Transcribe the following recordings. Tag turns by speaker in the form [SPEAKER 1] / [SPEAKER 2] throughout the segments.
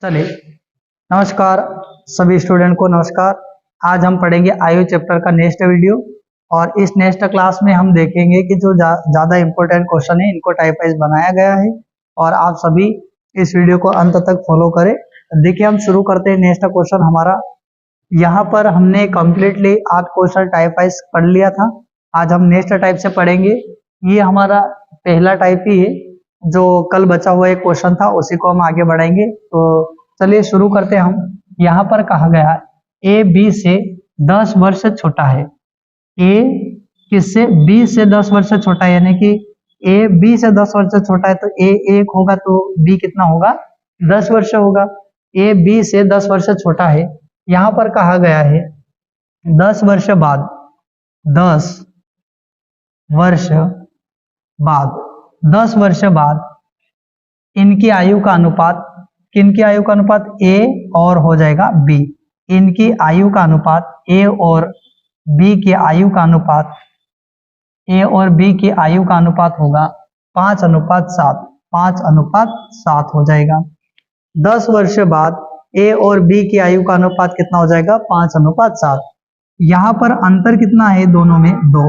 [SPEAKER 1] चलिए, नमस्कार सभी स्टूडेंट को नमस्कार। आज हम पढ़ेंगे आयु चैप्टर का नेक्स्ट वीडियो और इस नेक्स्ट क्लास में हम देखेंगे कि जो ज़्यादा इम्पोर्टेंट क्वेश्चन है इनको टाइप वाइज बनाया गया है और आप सभी इस वीडियो को अंत तक फॉलो करें। देखिए, हम शुरू करते हैं। नेक्स्ट क्वेश्चन हमारा यहाँ पर हमने कम्प्लीटली 8 क्वेश्चन टाइप वाइज पढ़ लिया था। आज हम नेक्स्ट टाइप से पढ़ेंगे। ये हमारा पहला टाइप ही है, जो कल बचा हुआ एक क्वेश्चन था उसी को हम आगे बढ़ाएंगे। तो चलिए शुरू करते हैं। हम यहाँ पर कहा गया ए बी से 10 वर्ष छोटा है। ए किससे? बी से 10 वर्ष छोटा है, यानी कि ए बी से 10 वर्ष छोटा है तो ए 1 होगा तो बी कितना होगा? 10 वर्ष होगा। ए बी से 10 वर्ष छोटा है। यहाँ पर कहा गया है 10 वर्ष बाद 10 वर्ष बाद इनकी आयु का अनुपात, किनकी आयु का अनुपात? ए और हो जाएगा बी। इनकी आयु का अनुपात ए और बी की आयु का अनुपात, ए और बी की आयु का अनुपात होगा 5:7। 5:7 हो जाएगा। 10 वर्ष बाद ए और बी की आयु का अनुपात कितना हो जाएगा? 5:7। यहाँ पर अंतर कितना है दोनों में? 2।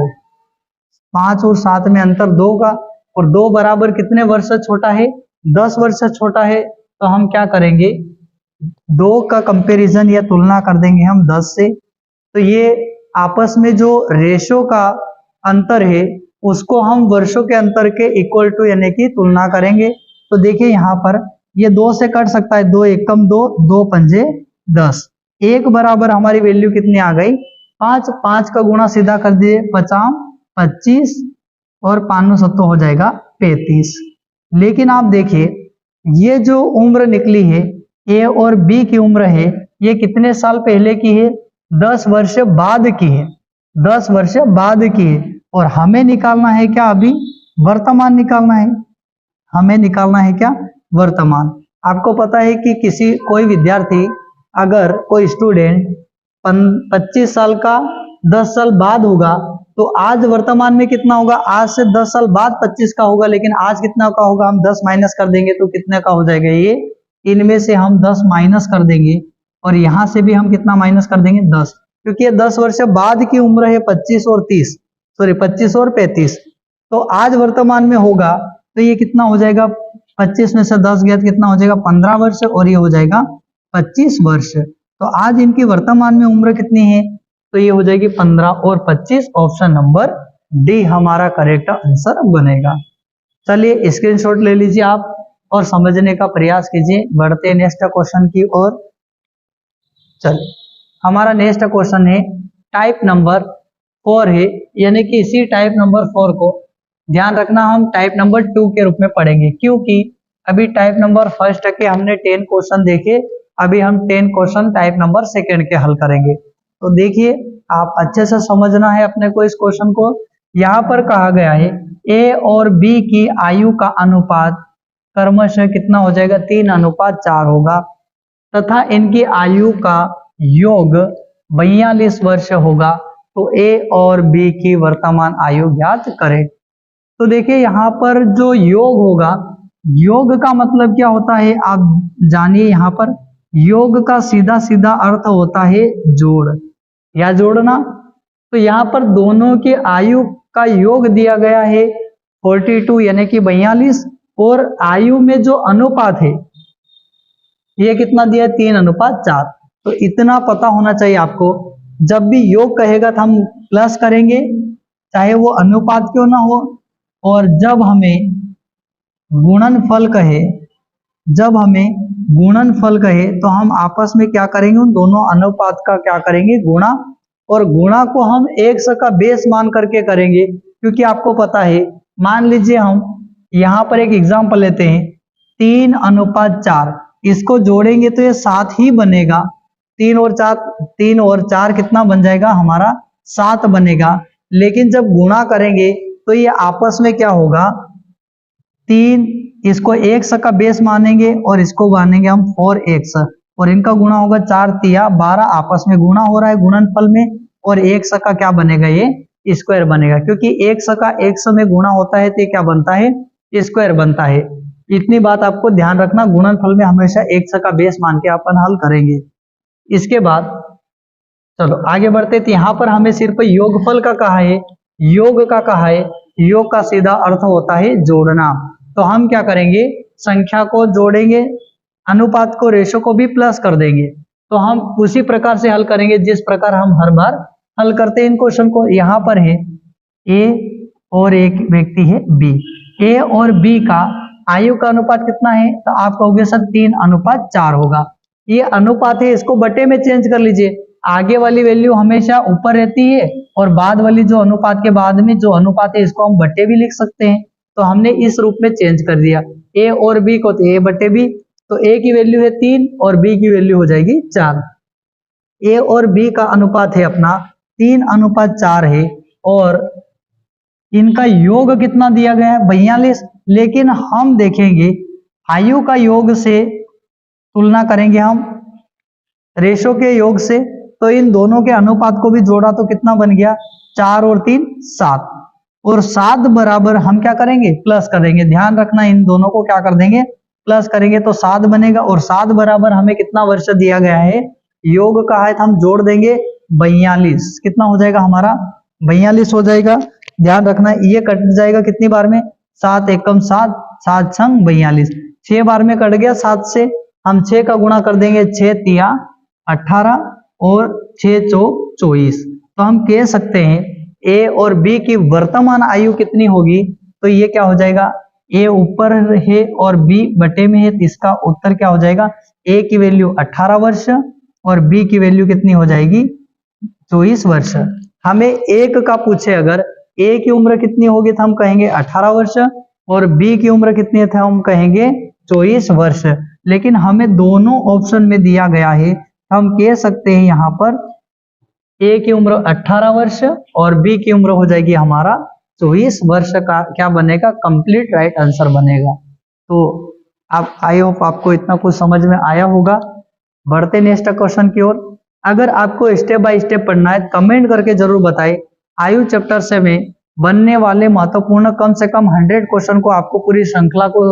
[SPEAKER 1] 5 और 7 में अंतर 2 का, और 2 बराबर कितने वर्ष छोटा है? 10 वर्ष छोटा है। तो हम क्या करेंगे? 2 का कंपैरिजन या तुलना कर देंगे हम 10 से। तो ये आपस में जो रेशो का अंतर है उसको हम वर्षों के अंतर के इक्वल टू यानी कि तुलना करेंगे। तो देखिए यहाँ पर ये 2 से कट सकता है। 2 एकम 2, 2 पंजे 10। 1 बराबर हमारी वैल्यू कितनी आ गई? 5। 5 का गुणा सीधा कर दिए, 50 25 और 5 हो जाएगा 35। लेकिन आप देखिए ये जो उम्र निकली है ए और बी की उम्र है, ये कितने साल पहले की है? 10 वर्ष बाद की है। 10 वर्ष बाद की है। और हमें निकालना है क्या? अभी वर्तमान निकालना है। हमें निकालना है क्या? वर्तमान। आपको पता है कि कोई विद्यार्थी, अगर कोई स्टूडेंट 25 साल का 10 साल बाद होगा तो आज वर्तमान में कितना होगा? आज से 10 साल बाद 25 का होगा, लेकिन आज कितना का होगा? हम 10 माइनस कर देंगे तो कितने का हो जाएगा? ये इनमें से हम 10 माइनस कर देंगे और यहाँ से भी हम कितना माइनस कर देंगे? 10, क्योंकि ये 10 वर्ष बाद की उम्र है। 25 और 35। तो आज वर्तमान में होगा तो ये कितना हो जाएगा? 25 में से 10 गया तो कितना हो जाएगा? 15 वर्ष, और ये हो जाएगा 25 वर्ष। तो आज इनकी वर्तमान में उम्र कितनी है? तो ये हो जाएगी 15 और 25। ऑप्शन नंबर डी हमारा करेक्ट आंसर बनेगा। चलिए स्क्रीनशॉट ले लीजिए आप और समझने का प्रयास कीजिए। बढ़ते हैं नेक्स्ट क्वेश्चन की ओर। चलिए, हमारा नेक्स्ट क्वेश्चन है टाइप नंबर 4 है, यानी कि इसी टाइप नंबर 4 को ध्यान रखना हम टाइप नंबर 2 के रूप में पढ़ेंगे, क्योंकि अभी टाइप नंबर 1 के हमने 10 क्वेश्चन देखे। अभी हम 10 क्वेश्चन टाइप नंबर 2 के हल करेंगे। तो देखिए, आप अच्छे से समझना है अपने को इस क्वेश्चन को। यहाँ पर कहा गया है ए और बी की आयु का अनुपात क्रमशः कितना हो जाएगा? 3:4 होगा, तथा इनकी आयु का योग 42 वर्ष होगा। तो ए और बी की वर्तमान आयु ज्ञात करें। तो देखिए यहाँ पर जो योग होगा, योग का मतलब क्या होता है आप जानिए। यहाँ पर योग का सीधा सीधा अर्थ होता है जोड़ या जोड़ना। तो यहाँ पर दोनों की आयु का योग दिया गया है 42 यानी कि 42, और आयु में जो अनुपात है ये कितना दिया? 3:4। तो इतना पता होना चाहिए आपको। जब भी योग कहेगा तो हम प्लस करेंगे, चाहे वो अनुपात क्यों ना हो। और जब हमें गुणनफल कहे तो हम आपस में क्या करेंगे? उन दोनों अनुपात का क्या करेंगे? गुणा। और गुणा को हम 100 का बेस मान करके करेंगे, क्योंकि आपको पता है, मान लीजिए हम यहाँ पर एक एग्जांपल लेते हैं 3:4। इसको जोड़ेंगे तो ये 7 ही बनेगा। 3 और 4 कितना बन जाएगा? हमारा 7 बनेगा। लेकिन जब गुणा करेंगे तो ये आपस में क्या होगा? 3, इसको 100 का बेस मानेंगे और इसको मानेंगे हम 4x, और इनका गुणा होगा 4 तिया 12। आपस में गुणा हो रहा है गुणनफल में, और 100 का क्या बनेगा? ये स्क्वायर बनेगा, क्योंकि 100 का 100 में गुणा होता है तो क्या बनता है? स्क्वायर बनता है। इतनी बात आपको ध्यान रखना, गुणनफल में हमेशा एक का बेस मान के अपन हल करेंगे। इसके बाद चलो आगे बढ़ते, तो यहाँ पर हमें सिर्फ योगफल का कहा है, योग का कहा है। योग का सीधा अर्थ होता है जोड़ना। तो हम क्या करेंगे, संख्या को जोड़ेंगे, अनुपात को, रेशो को भी प्लस कर देंगे। तो हम उसी प्रकार से हल करेंगे जिस प्रकार हम हर बार हल करते हैं इन क्वेश्चन को। यहाँ पर है ए और एक व्यक्ति है बी। ए और बी का आयु का अनुपात कितना है, तो आप कहोगे सर 3:4 होगा। ये अनुपात है, इसको बटे में चेंज कर लीजिए। आगे वाली वैल्यू हमेशा ऊपर रहती है और बाद वाली जो अनुपात के बाद में जो अनुपात है इसको हम बटे भी लिख सकते हैं। तो हमने इस रूप में चेंज कर दिया। ए और बी को तो ए बटे बी, तो ए की वैल्यू है 3 और बी की वैल्यू हो जाएगी 4। ए और बी का अनुपात है अपना 3:4 है और इनका योग कितना दिया गया है, 42। लेकिन हम देखेंगे आयु का योग से तुलना करेंगे हम रेशो के योग से, तो इन दोनों के अनुपात को भी जोड़ा तो कितना बन गया, 4 और 3 7, और 7 बराबर हम क्या करेंगे, प्लस करेंगे। ध्यान रखना इन दोनों को क्या कर देंगे, प्लस करेंगे तो 7 बनेगा। और 7 बराबर हमें कितना वर्ष दिया गया है, योग का है, तो हम जोड़ देंगे 42। कितना हो जाएगा हमारा, 42 हो जाएगा। ध्यान रखना ये कट जाएगा कितनी बार में, 7 एकम 7, 7 छंग 42, 6 बार में कट गया 7 से। हम 6 का गुणा कर देंगे, 6 तिया 18 और 6 चौक 24। तो हम कह सकते हैं ए और बी की वर्तमान आयु कितनी होगी, तो ये क्या हो जाएगा, ए ऊपर है और बी बटे में है, तो इसका उत्तर क्या हो जाएगा, ए की वैल्यू 18 वर्ष और बी की वैल्यू कितनी हो जाएगी, 24 वर्ष। हमें एक का पूछे अगर ए की उम्र कितनी होगी, तो हम कहेंगे 18 वर्ष और बी की उम्र कितनी है, तो हम कहेंगे 24 वर्ष। लेकिन हमें दोनों ऑप्शन में दिया गया है, हम कह सकते हैं यहाँ पर ए की उम्र 18 वर्ष और बी की उम्र हो जाएगी हमारा 24 वर्ष का क्या बनेगा, कंप्लीट राइट आंसर बनेगा। तो आप आई होप आपको इतना कुछ समझ में आया होगा। बढ़ते नेक्स्ट क्वेश्चन की ओर। अगर आपको स्टेप बाय स्टेप पढ़ना है कमेंट करके जरूर बताएं। आयु चैप्टर से में बनने वाले महत्वपूर्ण कम से कम 100 क्वेश्चन को आपको पूरी श्रृंखला को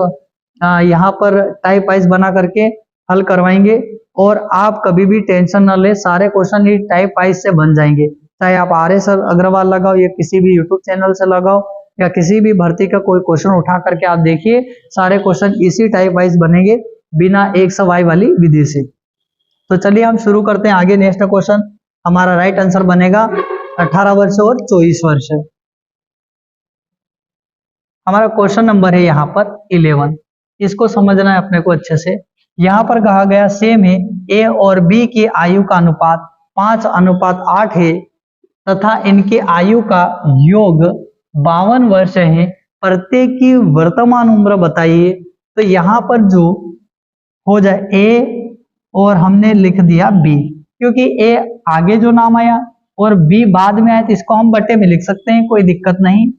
[SPEAKER 1] यहाँ पर टाइप वाइज बना करके हल करवाएंगे और आप कभी भी टेंशन न ले, सारे क्वेश्चन ही टाइप वाइज से बन जाएंगे। चाहे आप RS अग्रवाल लगाओ या किसी भी यूट्यूब चैनल से लगाओ या किसी भी भर्ती का कोई क्वेश्चन उठा करके आप देखिए, सारे क्वेश्चन इसी टाइप वाइज बनेंगे बिना एक सवाई वाली विधि से। तो चलिए हम शुरू करते हैं आगे। नेक्स्ट क्वेश्चन हमारा राइट आंसर बनेगा 18 वर्ष और 24 वर्ष। हमारा क्वेश्चन नंबर है यहाँ पर 11। इसको समझना है अपने को अच्छे से। यहाँ पर कहा गया सेम है ए और बी की आयु का अनुपात 5:8 है तथा इनके आयु का योग 52 वर्ष है। प्रत्येक की वर्तमान उम्र बताइए। तो यहाँ पर जो हो जाए ए और हमने लिख दिया बी, क्योंकि ए आगे जो नाम आया और बी बाद में आया तो इसको हम बटे में लिख सकते हैं, कोई दिक्कत नहीं।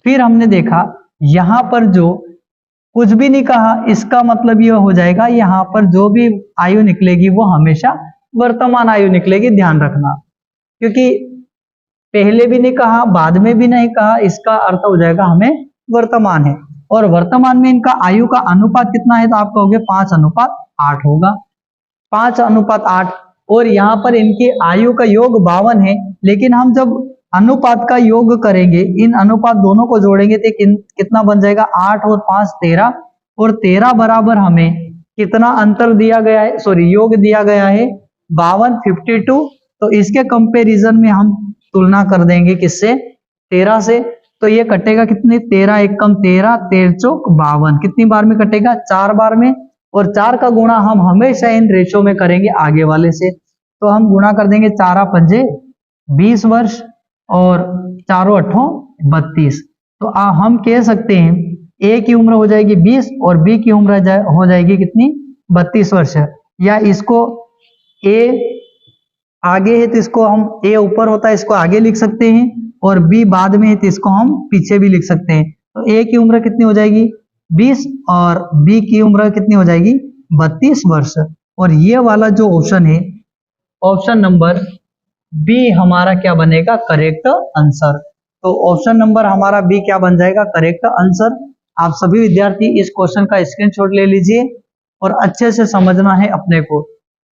[SPEAKER 1] फिर हमने देखा यहाँ पर जो कुछ भी नहीं कहा, इसका मतलब यह हो जाएगा यहाँ पर जो भी आयु निकलेगी वो हमेशा वर्तमान आयु निकलेगी। ध्यान रखना, क्योंकि पहले भी नहीं कहा बाद में भी नहीं कहा, इसका अर्थ हो जाएगा हमें वर्तमान है। और वर्तमान में इनका आयु का अनुपात कितना है, तो आप कहोगे 5:8 होगा, 5:8। और यहाँ पर इनकी आयु का योग 52 है। लेकिन हम जब अनुपात का योग करेंगे, इन अनुपात दोनों को जोड़ेंगे तो कितना बन जाएगा, 8 और 5 13, और 13 बराबर हमें कितना अंतर दिया गया है, सॉरी योग दिया गया है 52 52। तो इसके कंपैरिजन में हम तुलना कर देंगे किससे, 13 से। तो ये कटेगा कितनी, 13 एकम 13, 13 चौक 52। कितनी बार में कटेगा, 4 बार में। और 4 का गुणा हम हमेशा इन रेशो में करेंगे आगे वाले से। तो हम गुणा कर देंगे 4 पंजे 20 वर्ष और 4 8 32। तो हम कह सकते हैं ए की उम्र हो जाएगी 20 और बी की उम्र हो जाएगी कितनी, 32 वर्ष। या इसको ए आगे है तो इसको हम, ए ऊपर होता है इसको आगे लिख सकते हैं, और बी बाद में है तो इसको हम पीछे भी लिख सकते हैं। तो ए की उम्र कितनी हो जाएगी 20 और बी की उम्र कितनी हो जाएगी 32 वर्ष। और ये वाला जो ऑप्शन है, ऑप्शन नंबर बी हमारा क्या बनेगा, करेक्ट आंसर। तो ऑप्शन नंबर हमारा बी क्या बन जाएगा, करेक्ट आंसर। आप सभी विद्यार्थी इस क्वेश्चन का स्क्रीनशॉट ले लीजिए और अच्छे से समझना है अपने को,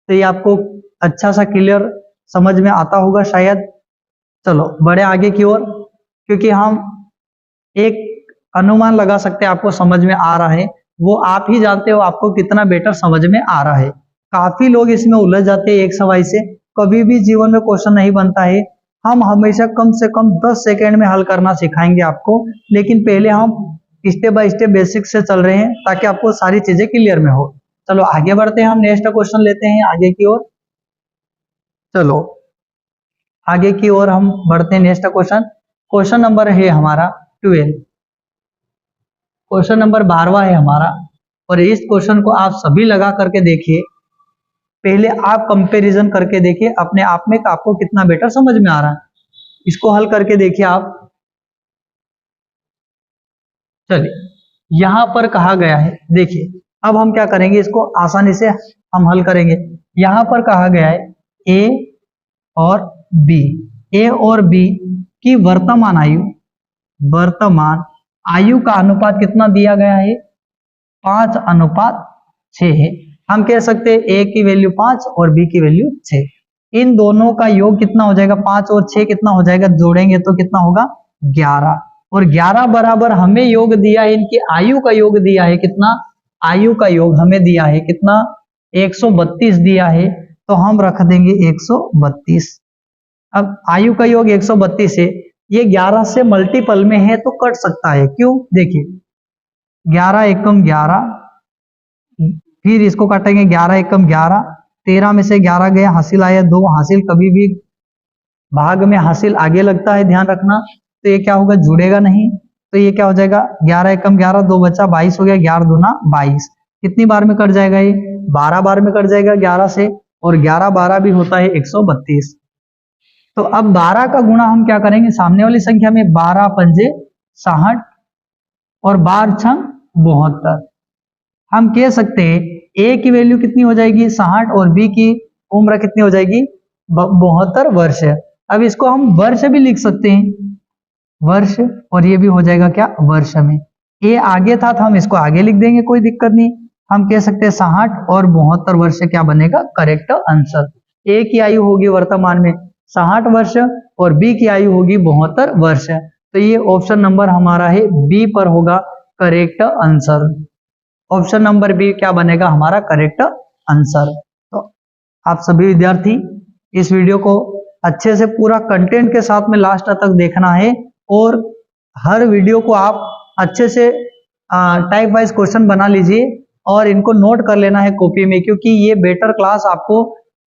[SPEAKER 1] तो ये आपको अच्छा सा क्लियर समझ में आता होगा शायद। चलो बढ़े आगे की ओर, क्योंकि हम एक अनुमान लगा सकते हैं आपको समझ में आ रहा है, वो आप ही जानते हो आपको कितना बेटर समझ में आ रहा है। काफी लोग इसमें उलझ जाते हैं एक सवाल से, कभी भी जीवन में क्वेश्चन नहीं बनता है। हम हमेशा कम से कम 10 सेकेंड में हल करना सिखाएंगे आपको, लेकिन पहले हम स्टेप बाय स्टेप बेसिक से चल रहे हैं ताकि आपको सारी चीजें क्लियर में हो। चलो आगे बढ़ते हैं, हम नेक्स्ट क्वेश्चन लेते हैं आगे की ओर। चलो आगे की ओर हम बढ़ते हैं, नेक्स्ट क्वेश्चन, क्वेश्चन नंबर है हमारा 12, क्वेश्चन नंबर 12वां है हमारा। और इस क्वेश्चन को आप सभी लगा करके देखिए, पहले आप कंपैरिजन करके देखिए अपने आप में आपको कितना बेटर समझ में आ रहा है, इसको हल करके देखिए आप। चलिए यहां पर कहा गया है, देखिए अब हम क्या करेंगे, इसको आसानी से हम हल करेंगे। यहां पर कहा गया है ए और बी, ए और बी की वर्तमान आयु का अनुपात कितना दिया गया है, 5:6 है। हम कह सकते हैं ए की वैल्यू 5 और बी की वैल्यू 6, इन दोनों का योग कितना हो जाएगा, 5 और 6 कितना हो जाएगा, जोड़ेंगे तो कितना होगा 11, और 11 बराबर हमें योग दिया है, इनकी आयु का योग दिया है कितना, आयु का योग हमें दिया है कितना, 132 दिया है, तो हम रख देंगे 132। अब आयु का योग 132 है, ये 11 से मल्टीपल में है तो कट सकता है, क्यों, देखिए 11 एकम 11, फिर इसको काटेंगे 11 एकम 11, 13 में से 11 गया, हासिल आया 2, हासिल कभी भी भाग में हासिल आगे लगता है, ध्यान रखना, तो ये क्या होगा, जुड़ेगा नहीं, तो ये क्या हो जाएगा 11 एकम 11, 2 बचा 22 हो गया, 11 दूना 22, कितनी बार में कट जाएगा ये, 12 बार में कट जाएगा 11 से, और 11 12 भी होता है 132। तो अब 12 का गुणा हम क्या करेंगे सामने वाली संख्या में, 12 पंजे 60 और 12 छंग 72। हम कह सकते हैं ए की वैल्यू कितनी हो जाएगी 60 और बी की उम्र कितनी हो जाएगी 72 वर्ष। अब इसको हम वर्ष भी लिख सकते हैं, वर्ष, और ये भी हो जाएगा क्या वर्ष में, ए आगे था तो हम इसको आगे लिख देंगे, कोई दिक्कत नहीं। हम कह सकते हैं 60 और 72 वर्ष क्या बनेगा करेक्ट आंसर। ए की आयु होगी वर्तमान में 60 वर्ष और बी की आयु होगी 72 वर्ष, तो ये ऑप्शन नंबर हमारा है बी पर होगा correct answer. Option number B क्या बनेगा हमारा करेक्ट आंसर। तो आप सभी विद्यार्थी इस वीडियो को अच्छे से पूरा कंटेंट के साथ में लास्ट तक देखना है, और हर वीडियो को आप अच्छे से टाइप वाइज क्वेश्चन बना लीजिए और इनको नोट कर लेना है कॉपी में, क्योंकि ये बेटर क्लास आपको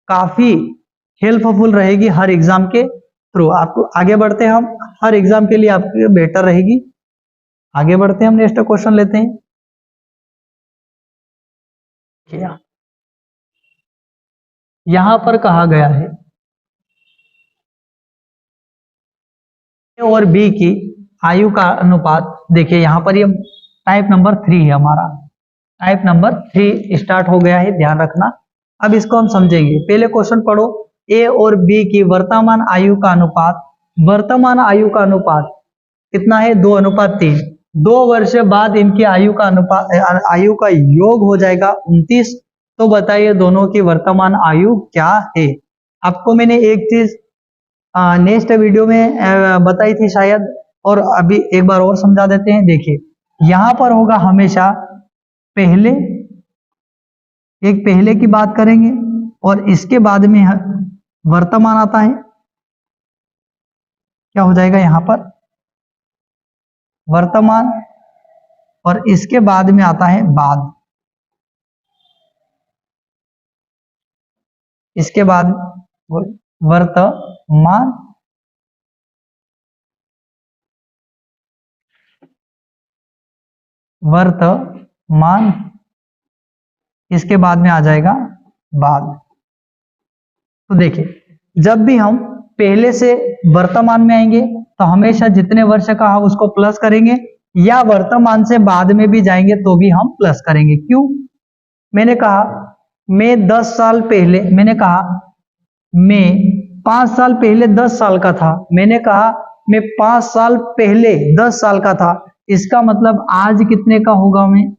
[SPEAKER 1] काफी हेल्पफुल रहेगी हर एग्जाम के थ्रू। आपको आगे बढ़ते हैं, हम हर एग्जाम के लिए आपके बेटर रहेगी। आगे बढ़ते हैं, हम नेक्स्ट क्वेश्चन लेते हैं। यहां पर कहा गया है ए और बी की आयु का अनुपात, देखिए यहां पर ये टाइप नंबर 3 है हमारा, टाइप नंबर 3 स्टार्ट हो गया है, ध्यान रखना। अब इसको हम समझेंगे, पहले क्वेश्चन पढ़ो, ए और बी की वर्तमान आयु का अनुपात, वर्तमान आयु का अनुपात कितना है 2:3, 2 वर्ष बाद इनकी आयु का अनुपात, आयु का योग हो जाएगा 29। तो बताइए दोनों की वर्तमान आयु क्या है। आपको मैंने एक चीज नेक्स्ट वीडियो में बताई थी शायद, और अभी एक बार और समझा देते हैं। देखिए यहां पर होगा हमेशा पहले, एक पहले की बात करेंगे और इसके बाद में वर्तमान आता है, क्या हो जाएगा यहां पर वर्तमान, और इसके बाद में आता है बाद, इसके बाद वर्तमान, वर्तमान, इसके बाद में आ जाएगा बाद। तो देखिए जब भी हम पहले से वर्तमान में आएंगे तो हमेशा जितने वर्ष का हम उसको प्लस करेंगे, या वर्तमान से बाद में भी जाएंगे तो भी हम प्लस करेंगे। क्यों, मैंने कहा मैं 10 साल पहले, मैंने कहा मैं 5 साल पहले 10 साल का था, मैंने कहा मैं 5 साल पहले 10 साल का था, इसका मतलब आज कितने का होगा, मैं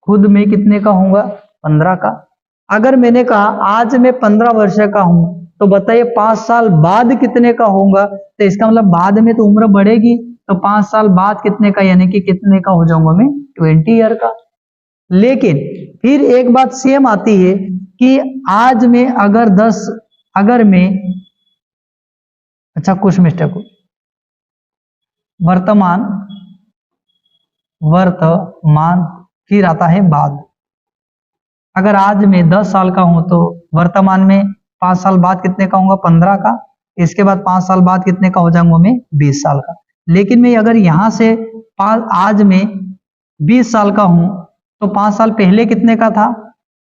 [SPEAKER 1] खुद में कितने का होगा, 15 का। अगर मैंने कहा आज मैं 15 वर्ष का हूं, तो बताइए 5 साल बाद कितने का होगा, तो इसका मतलब बाद में तो उम्र बढ़ेगी, तो 5 साल बाद कितने का, यानी कि कितने का हो जाऊंगा मैं, 20 ईयर का। लेकिन फिर एक बात सेम आती है कि आज में अगर मैं, अच्छा कुछ मिस्टेक हो, वर्तमान फिर आता है बाद। अगर आज मैं 10 साल का हूं, तो वर्तमान में 5 साल बाद कितने का होऊंगा, 15 का। इसके बाद 5 साल बाद कितने का हो जाऊंगा मैं, 20 साल का। लेकिन मैं अगर यहां से आज में 20 साल का हूं, तो 5 साल पहले कितने का था,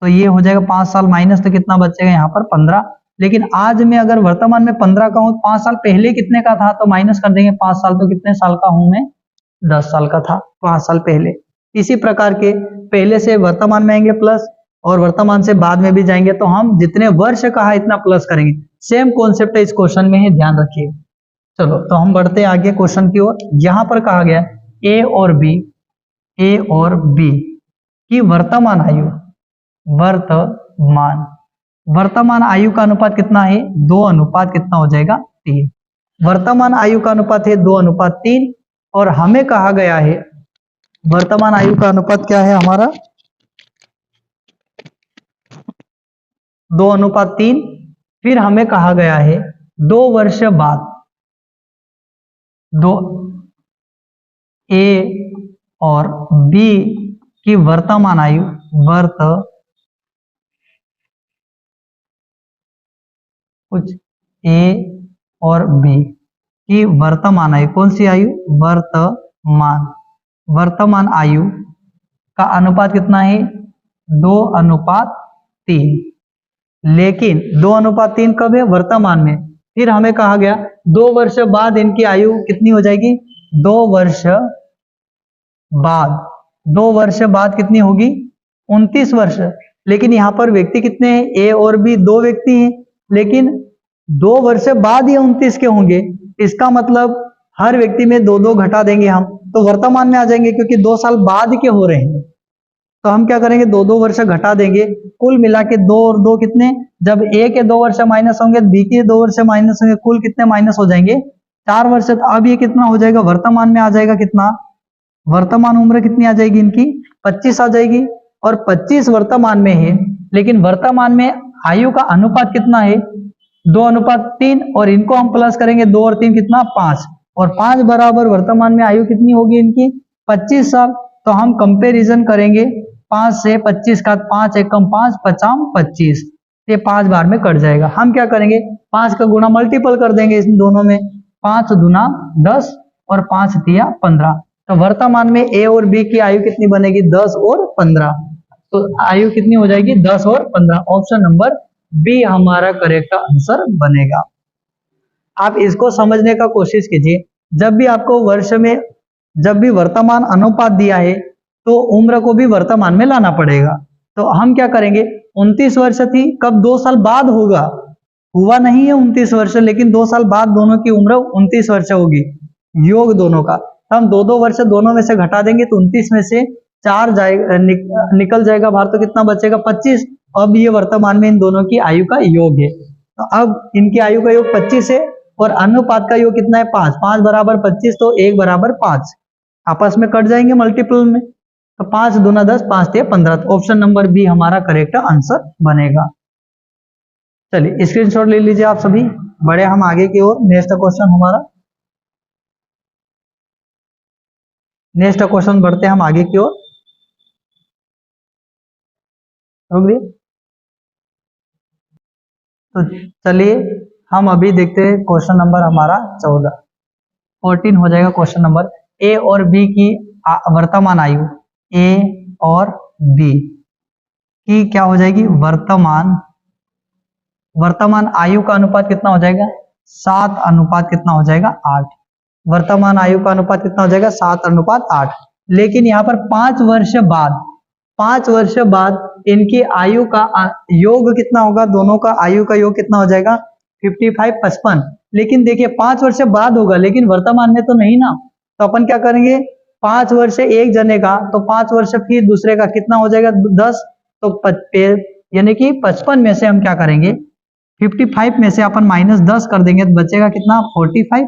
[SPEAKER 1] तो ये हो जाएगा 5 साल माइनस, तो कितना बचेगा यहाँ पर 15। लेकिन आज में अगर वर्तमान में 15 का हूं, 5 साल पहले कितने का था, तो माइनस कर देंगे 5 साल, तो कितने साल का हूं मैं, 10 साल का था 5 साल पहले। इसी प्रकार के पहले से वर्तमान में आएंगे प्लस, और वर्तमान से बाद में भी जाएंगे, तो हम जितने वर्ष कहा इतना प्लस करेंगे। सेम कॉन्सेप्ट है इस क्वेश्चन में ही, ध्यान रखिए। चलो तो हम बढ़ते हैं आगे क्वेश्चन की ओर। यहां पर कहा गया ए और बी की वर्तमान आयु का अनुपात कितना है, 2 अनुपात कितना हो जाएगा, 3। वर्तमान आयु का अनुपात है 2 अनुपात 3, और हमें कहा गया है वर्तमान आयु का अनुपात क्या है हमारा, 2 अनुपात 3। फिर हमें कहा गया है 2 वर्ष बाद, ए और बी की वर्तमान आयु ए और बी की वर्तमान आयु, कौन सी आयु, वर्तमान आयु का अनुपात कितना है, 2 अनुपात 3। लेकिन 2 अनुपात 3 कब है, वर्तमान में। फिर हमें कहा गया 2 वर्ष बाद इनकी आयु कितनी हो जाएगी, 2 वर्ष बाद कितनी होगी, 29 वर्ष। लेकिन यहाँ पर व्यक्ति कितने हैं, ए और बी 2 व्यक्ति हैं, लेकिन 2 वर्ष बाद ये 29 के होंगे। इसका मतलब हर व्यक्ति में 2-2 घटा देंगे हम, तो वर्तमान में आ जाएंगे, क्योंकि 2 साल बाद के हो रहे हैं। तो हम क्या करेंगे, 2-2 वर्ष घटा देंगे, कुल मिला के 2 और 2 कितने, जब ए के 2 वर्ष माइनस होंगे, बी के 2 वर्ष माइनस होंगे, कुल कितने माइनस हो जाएंगे, 4 वर्ष। तो अब ये कितना हो जाएगा, वर्तमान में आ जाएगा कितना, वर्तमान उम्र कितनी आ जाएगी इनकी, 25 आ जाएगी। और 25 वर्तमान में है, लेकिन वर्तमान में आयु का अनुपात कितना है, 2 अनुपात 3, और इनको हम प्लस करेंगे, 2 और 3 कितना, 5, और 5 बराबर वर्तमान में आयु कितनी होगी इनकी, 25 साल। तो हम कंपैरिजन करेंगे 5 से 25 का, 5 एकम 5, 5 25, ये 5 बार में कट जाएगा। हम क्या करेंगे, 5 का गुणा मल्टीपल कर देंगे इन दोनों में, 5 दूना 10 और 5 तिया 15। तो वर्तमान में ए और बी की आयु कितनी बनेगी, 10 और 15। तो आयु कितनी हो जाएगी, 10 और 15। ऑप्शन नंबर बी हमारा करेक्ट आंसर बनेगा। आप इसको समझने का कोशिश कीजिए, जब भी आपको वर्ष में, जब भी वर्तमान अनुपात दिया है, तो उम्र को भी वर्तमान में लाना पड़ेगा। तो हम क्या करेंगे, 29 वर्ष थी, कब, 2 साल बाद होगा, हुआ नहीं है 29 वर्ष, लेकिन 2 साल बाद दोनों की उम्र 29 वर्ष होगी, योग दोनों का। तो हम 2-2 वर्ष दोनों में से घटा देंगे, तो 29 में से 4 जाएगा, निकल जाएगा बाहर, तो कितना बचेगा, 25। अब ये वर्तमान में इन दोनों की आयु का योग है। तो अब इनकी आयु का योग 25 है, और अनुपात का योग कितना है, 5, 5 बराबर 25, तो 1 बराबर 5, आपस में कट जाएंगे मल्टीपल में। तो 5 दूना 10, 5 तिया 15। तो ऑप्शन नंबर बी हमारा करेक्ट आंसर बनेगा। चलिए स्क्रीनशॉट ले लीजिए आप सभी, बढ़े हम आगे की ओर। नेक्स्ट क्वेश्चन हमारा, नेक्स्ट क्वेश्चन बढ़ते हैं हम आगे की ओर, रुक गए। तो चलिए हम अभी देखते हैं क्वेश्चन नंबर हमारा 14 हो जाएगा क्वेश्चन नंबर। ए और बी की वर्तमान आयु, ए और बी की क्या हो जाएगी, वर्तमान आयु का अनुपात कितना हो जाएगा, 7 अनुपात कितना हो जाएगा, 8। वर्तमान आयु का अनुपात कितना हो जाएगा, 7 अनुपात 8। लेकिन यहाँ पर 5 वर्ष बाद इनकी आयु का योग कितना होगा, दोनों का आयु का योग कितना हो जाएगा, 55, 55। लेकिन देखिए 5 वर्ष बाद होगा, लेकिन वर्तमान में तो नहीं ना। तो अपन क्या करेंगे, 5 वर्ष एक जने का, तो 5 वर्ष फिर दूसरे का कितना हो जाएगा 10, तो यानी कि 55 में से हम क्या करेंगे 55 में से अपन -10 कर देंगे तो बचेगा कितना 45,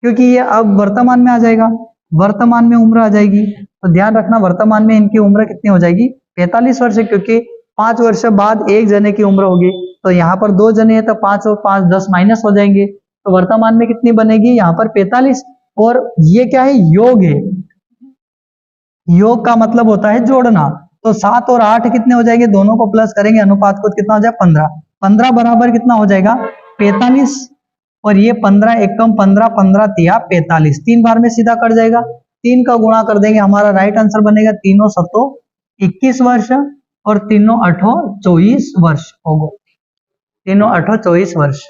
[SPEAKER 1] क्योंकि ये अब वर्तमान में आ जाएगा, वर्तमान में उम्र आ जाएगी। तो ध्यान रखना वर्तमान में इनकी उम्र कितनी हो जाएगी 45 वर्ष, क्योंकि 5 वर्ष बाद एक जने की उम्र होगी, तो यहाँ पर 2 जने हैं तो 5 और 5 10 माइनस हो जाएंगे, तो वर्तमान में कितनी बनेगी यहाँ पर 45। और ये क्या है योग है, योग का मतलब होता है जोड़ना, तो 7 और 8 कितने हो जाएंगे, दोनों को प्लस करेंगे अनुपात को कितना हो जाएगा 15, 15 बराबर कितना हो जाएगा 45, और ये 15 एकम 15, 15 तिया 45, 3 बार में सीधा कट जाएगा, 3 का गुणा कर देंगे हमारा राइट आंसर बनेगा 3 7 21 वर्ष और 3 8 24 वर्ष होगा, 3 8 24 वर्ष।